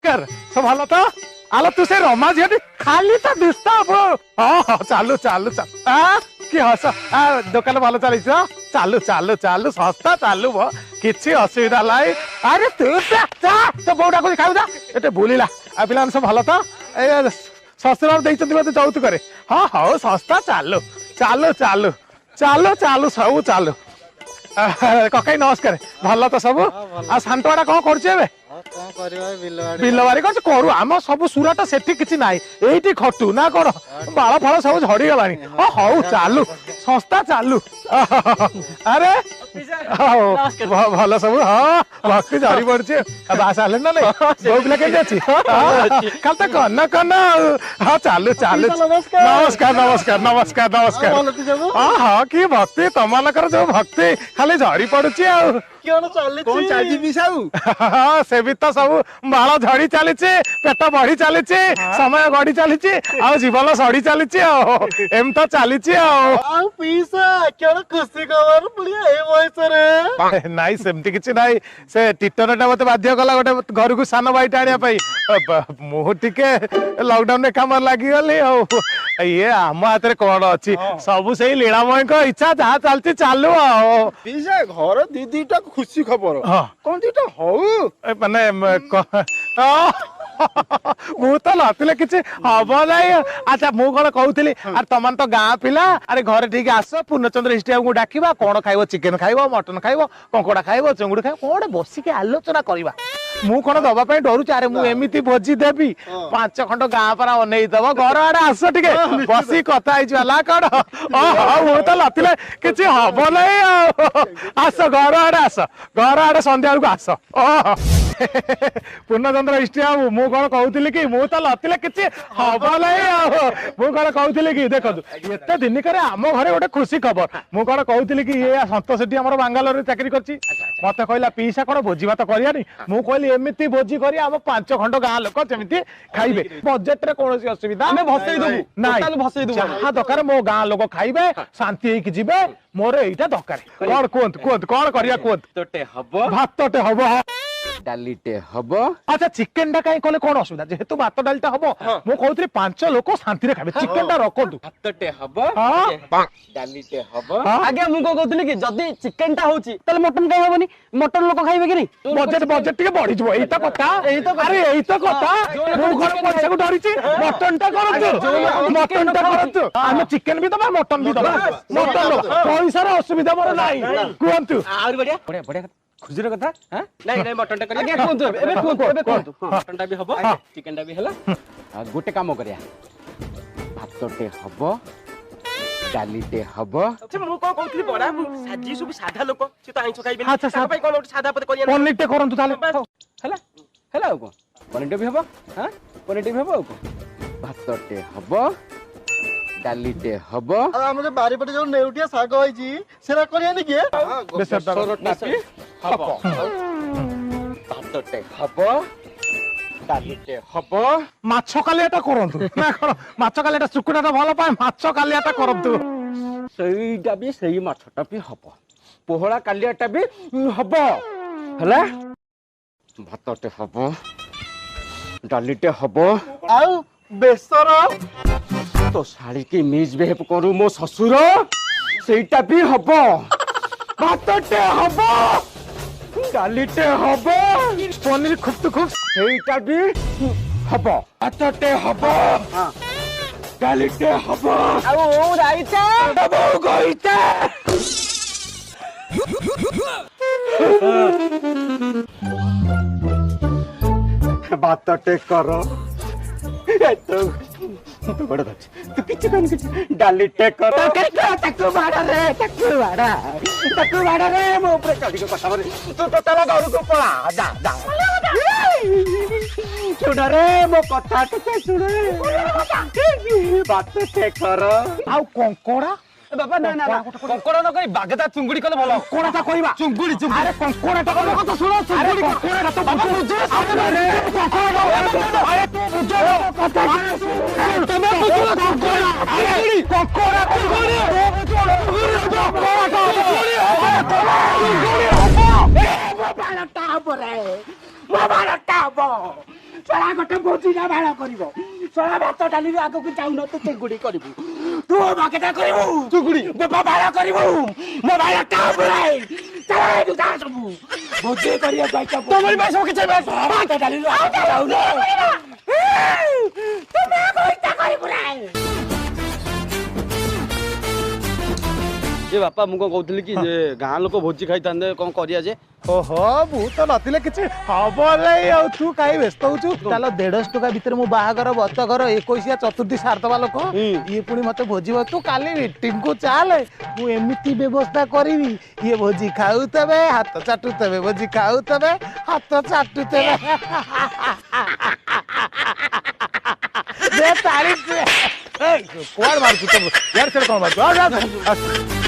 कर सब भल तो आलो तू से रमा झी खाली तो दिसता हाँ हाँ चालू चालू चालू कि हस दुकान भल चली चालू चालू चालू सस्ता चालू किसी असुविधा लाई अरे तू तो बोटा को खाऊ ये बुला पिला सब भल तो शशुर मत चौतुक हाँ हाँ सस्ता चालू चालू चालू चालू चालू सब चालू ककाई नमस्कार भल तो सब आ सांतवाड़ा कौन कर बिलवारी करू आम सब सुराट से किसी ना ये खटू ना कौन बाल फाल सब झड़ी गला हौ चालू संस्था चालू अरे भल सब हाँ भक्ति झड़ी पड़े बास सारे ना नहीं बो पिला के खाल तो कन कन हाँ चालू चालू नमस्कार नमस्कार नमस्कार नमस्कार हाँ हाँ कि भक्ति तुम मानकर जो भक्ति खाली झड़ी पड़ुची से भी तो सब बाल झड़ी चली पेट बढ़ी चली समय गढ़ी चली जीवन सड़ी चली एम तो चली नाई सेमती किसी नाई से टीटरटा मत बाध्य कला गोटे घर को सान भाई आने मुझे लॉकडाउन में काम लगिगली ये आम हाथ में कौन अच्छी सब से लीलामय इच्छा जहाँ चलती चालू घर दीदीटा खुशी खबर कौन दीटा हौ माने मु तो लतिले किछि हब नाही अच्छा मु कोन कहउतली अरे तमन तो गां पिला अरे घर ठीक आस पूर्णचंद्र स्टेडियम को डाकिबा कोन खाइबो चिकन खाइबो मटन खाइबो कंकोड़ा खाइबो चंगुड़ खाइबो कोन बसी के आलोचना करबा मु कोन दबा पई डरू अरे मु एमिति भोजी देबी 5 खंड गां पर अनै दबो घर आडे आस ठीक बसी कथा आइ जला कोन ओ मु तो लतिले किछि हब नाही आस घर आडे संध्या को आस ओ पूर्णचंद्र स्टेडियम मु कौन कहूली कि मु तो लतिले किसी हम मु कौन कहूली कि देखो एत दिन करे आम घरे गोटे खुशी खबर मु कौन कहूली कि ये सतोष सेठी आम बांगालोर चाकरी कर मत कहला पीसा कौन भोजी भात करियानी मु कहली एमती भोजी करी आम 5 खंड गाँ लोक जमी खाइबे बजेट रे कौन असुविधा जहाँ दरकार मो गाँ लोक खाइबे शांति जीवे मोर एटा दरकार कौन कहतु कौन करिया कहतु भातटे हब डालीटे हब अच्छा चिकेन टा कहीं कले कौन असुविधा जेहेतु भात डालटा हब मु कहउतरी 5 लोक शांति रे खाबे चिकेन टा रखंतु भातटे हब डालीटे हब आगे मु को कहतली कि जदी चिकेन टा होची तले मटन काई हबनी मटन लोक खाइबे कि नहीं बजेट टिके बढ़ी जबो एई तो कथा अरे एई तो कथा मु घर पैसा को डरिची मटन टा करंतु हम चिकेन भी दबा मटन भी दबा मटन पैसा रे असुविधा मोर नाही कहंतु और बढ़िया बढ़िया बढ़िया खुजर कथा हां नहीं नहीं मटन टा करिया आगे कोंतु एबे कोंतु मटन टा भी हबो चिकेन टा भी हला गोटे काम करिया भातटे हब डालीटे हब अच्छा मु को कहतली बडा मु साजी सब साधा लोक से तो आइंछ खाइबे अच्छा ता भाई कोन साधा पते करिया पनीर टे करंतु ताले हला हला को पनीर भी हब हां पनीर भी हब भातटे हब डालीटे हब हमरे बारी पटे जो नेउटिया साग होईची सेरा करिया नि के बेसरटा हब भातटे हब डालीटे हब माछ कालियाटा करंतु ना कोन माछ कालियाटा सुकुडाटा भलो पाए माछ कालियाटा करंतु सेईटा भी सेई माछटा भी हब पोहळा कालियाटा भी हब हला भातटे हब डालीटे हब आउ बेसर तो शाड़ी की मिस बिहेव करू मो ससुर सेटा भी हब भातटे हब डालीटे हब पनीर खूब तो खूब सेटा भी हब भातटे हब डालीटे हब ओ राइता दबो गइता भातटे करो तू बड़ा तू किछु कन किछु डालीटे कर तकु बाड़ा रे मो ऊपर चढ़ी के कथा रे तू तो तला घर को पळा जा जा सुन रे मो कथा टिके सुन बात टे कर आउ कंकोड़ा बाबा ना ना कंकोड़ा न कई बागदा चुंगुडी कले भलो कोड़ा ता कहबा चुंगुडी अरे कंकोड़ा ता कहबा तो सुनो चुंगुडी कंकोड़ा तो बाबा बुझे अरे कंकोड़ा अरे तू बुझे कथा तमे बुझो कंकोड़ा अरे कंकोड़ा ମୋ ବାଳଟା ହବ ଶଳା ଗୋଟେ ଭୋଜିଟା ବାଳ କରିବ ଶଳା ଭାତ ଡାଲିରେ ଆଗକୁ ଯାଉନ ତୁ ଚିଙ୍ଗୁଡି କରିବୁ ତୁ ମାକେଟା କରିବୁ ଚିଙ୍ଗୁଡି ମୋ ବାଳ କରିବୁ ମୋ ବାଳଟା ହବ ଚାଲ ଯା ସବୁ ଭୋଜି କରିବାକୁ ଯାଇଛ ତମରି ପାଇଁ ସବୁ କିଛି ଭାତ ଡାଲିରେ ଆଗକୁ ଯାଉନ ତୁମେ କଇତା କରିବୁ ରେ ଏ ବାପା ମୁଁ କଣ କହୁଥିଲି କି ଯେ ଗାଁ ଲୋକ ଭୋଜି ଖାଇଥାନ୍ତେ କଣ କରିବା ଯେ ଓହୋ ମୁଁ ତ ନଥିଲେ କିଛି ହବ ନାଇଁ ଆଉ ତୁ କାହିଁ ବ୍ୟସ୍ତ ହଉଛୁ ଚାଲ 150 ଟଙ୍କା ଭିତରେ ମୁଁ ବାହାଘର ବ୍ରତଘର 21 ଚତୁର୍ଥୀ ସାରିଦବା ଲୋକ ଇଏ ପୁଣି ମତେ ଭୋଜି ତୁ କାଲି ମିଟିଂକୁ ଚାଲେ ମୁଁ ଏମିତି ବ୍ୟବସ୍ଥା କରିବି ଇଏ ଭୋଜି ଖାଉଥିବେ ହାତ ଚାଟୁଥିବେ ଭୋଜି ଖାଉଥିବେ ହାତ ଚାଟୁଥିବେ ତାଳି କୁଆଡେ ମାରୁଛୁ ତ ୟାର ସେଟା କଣ ମାରୁଛୁ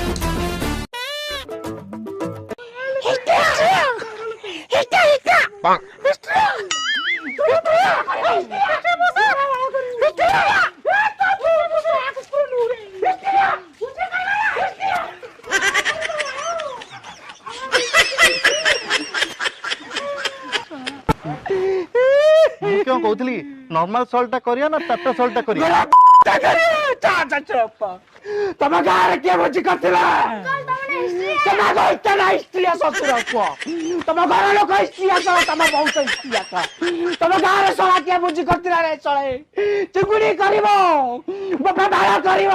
ମୁଁ କେଉଁ କହୁଥିଲି ନର୍ମାଲ ସଲ୍ଟଟା କରିବା ନା ଟାଟା ସଲ୍ଟଟା କରିବା ତମ ଗାଁରେ କିଏ ଭୋଜି କରିଥିଲା ତମ ହିଷ୍ଟ୍ରିଆ ଶ୍ୱଶୁର ପୁଅ ତମ ଘର ଲୋକ ହିଷ୍ଟ୍ରିଆ ସହ ତମ ବହୁତ ହିଷ୍ଟ୍ରିଆ ତମ ଗାଁରେ ଶଳା କିଏ ଭୋଜି କରିଥିଲା ରେ ଶଳେ ଚିଙ୍ଗୁଡି କରିବ ବାପା ବାଳ କରିବ